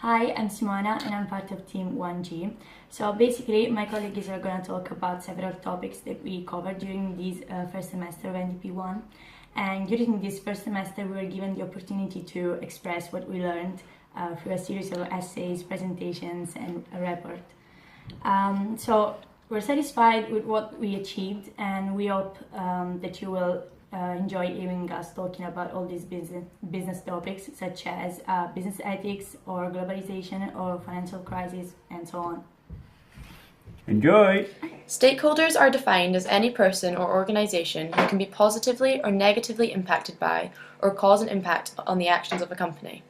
Hi, I'm Simona and I'm part of Team 1G. So basically, my colleagues are going to talk about several topics that we covered during this first semester of NDP1. And during this first semester, we were given the opportunity to express what we learned through a series of essays, presentations, and a report. So we're satisfied with what we achieved, and we hope that you will enjoy hearing us talking about all these business topics, such as business ethics, or globalization, or financial crisis, and so on. Enjoy! Stakeholders are defined as any person or organization who can be positively or negatively impacted by or cause an impact on the actions of a company.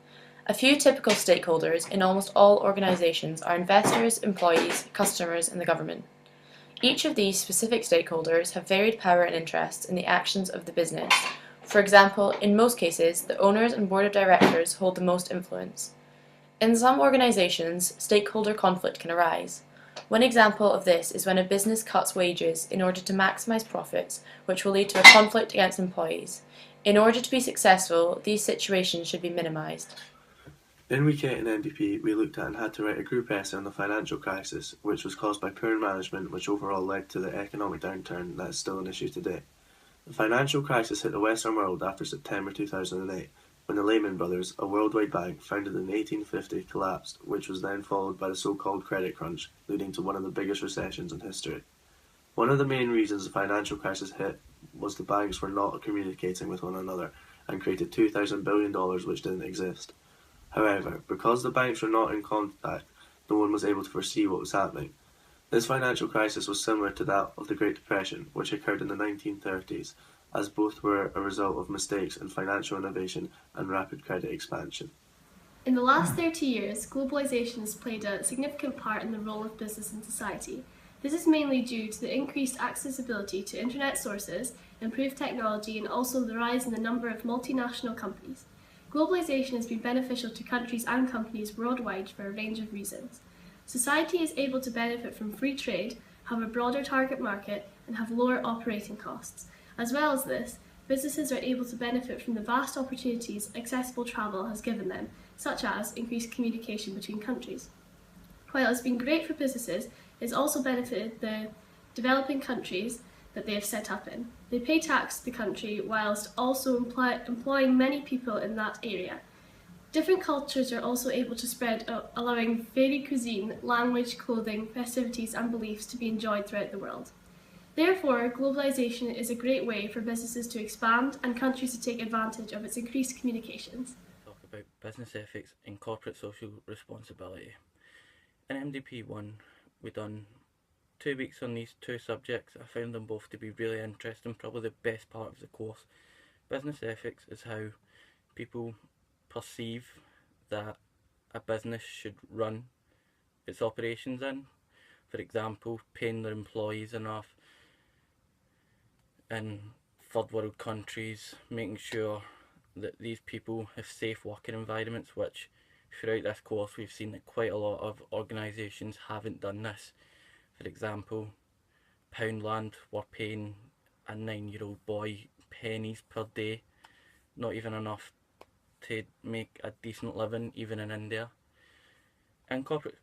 A few typical stakeholders in almost all organizations are investors, employees, customers, and the government. Each of these specific stakeholders have varied power and interests in the actions of the business. For example, in most cases, the owners and board of directors hold the most influence. In some organizations, stakeholder conflict can arise. One example of this is when a business cuts wages in order to maximize profits, which will lead to a conflict against employees. In order to be successful, these situations should be minimized. In Week 8 in MDP, we looked at and had to write a group essay on the financial crisis, which was caused by poor management, which overall led to the economic downturn that is still an issue today. The financial crisis hit the Western world after September 2008, when the Lehman Brothers, a worldwide bank founded in 1850, collapsed, which was then followed by the so-called credit crunch, leading to one of the biggest recessions in history. One of the main reasons the financial crisis hit was the banks were not communicating with one another and created $2,000 billion which didn't exist. However, because the banks were not in contact, no one was able to foresee what was happening. This financial crisis was similar to that of the Great Depression, which occurred in the 1930s, as both were a result of mistakes in financial innovation and rapid credit expansion. In the last 30 years, globalization has played a significant part in the role of business in society. This is mainly due to the increased accessibility to internet sources, improved technology, and also the rise in the number of multinational companies. Globalization has been beneficial to countries and companies worldwide for a range of reasons. Society is able to benefit from free trade, have a broader target market, and have lower operating costs. As well as this, businesses are able to benefit from the vast opportunities accessible travel has given them, such as increased communication between countries. While it's been great for businesses, it's also benefited the developing countries that they have set up in. They pay tax to the country whilst also employing many people in that area. Different cultures are also able to spread, allowing varied cuisine, language, clothing, festivities, and beliefs to be enjoyed throughout the world. Therefore, globalization is a great way for businesses to expand and countries to take advantage of its increased communications. Talk about business ethics and corporate social responsibility. In MDP1, we done 2 weeks on these two subjects. I found them both to be really interesting, probably the best part of the course. Business ethics is how people perceive that a business should run its operations in. For example, paying their employees enough in third world countries, making sure that these people have safe working environments, which throughout this course we've seen that quite a lot of organisations haven't done this. For example, Poundland were paying a 9-year-old boy pennies per day, not even enough to make a decent living even in India. In corporate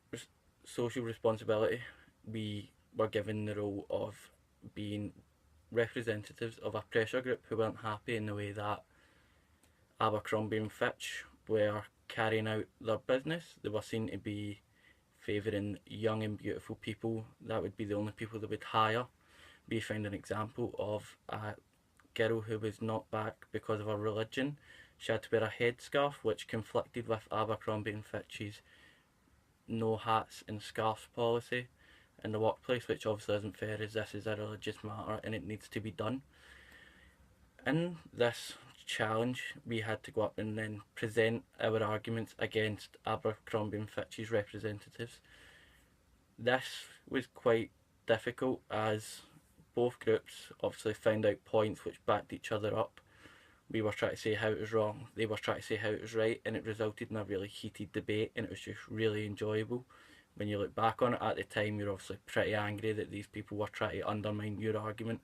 social responsibility, we were given the role of being representatives of a pressure group who weren't happy in the way that Abercrombie and Fitch were carrying out their business. They were seen to be favouring young and beautiful people. That would be the only people they would hire. We found an example of a girl who was knocked back because of her religion. She had to wear a headscarf, which conflicted with Abercrombie and Fitch's no hats and scarves policy in the workplace, which obviously isn't fair, as this is a religious matter and it needs to be done. In this challenge, we had to go up and then present our arguments against Abercrombie and Fitch's representatives. This was quite difficult as both groups obviously found out points which backed each other up. We were trying to say how it was wrong, they were trying to say how it was right, and it resulted in a really heated debate, and it was just really enjoyable. When you look back on it at the time, you're obviously pretty angry that these people were trying to undermine your argument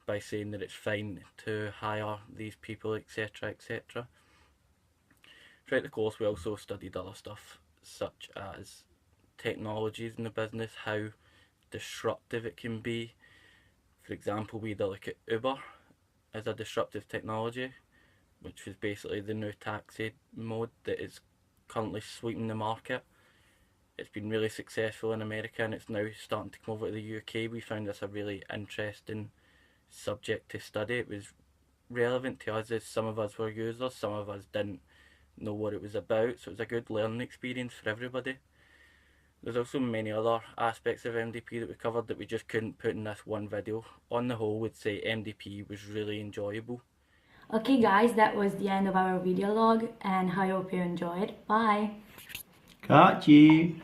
by saying that it's fine to hire these people, etc., etc. Throughout the course, we also studied other stuff such as technologies in the business, how disruptive it can be. For example, we had a look at Uber as a disruptive technology, which was basically the new taxi mode that is currently sweeping the market. It's been really successful in America and it's now starting to come over to the UK. We found this a really interesting subject to study. It was relevant to us as some of us were users, some of us didn't know what it was about, so it was a good learning experience for everybody. There's also many other aspects of MDP that we covered that we just couldn't put in this one video. On the whole, we'd say MDP was really enjoyable. Okay guys, that was the end of our video log and I hope you enjoyed. Bye! Got you.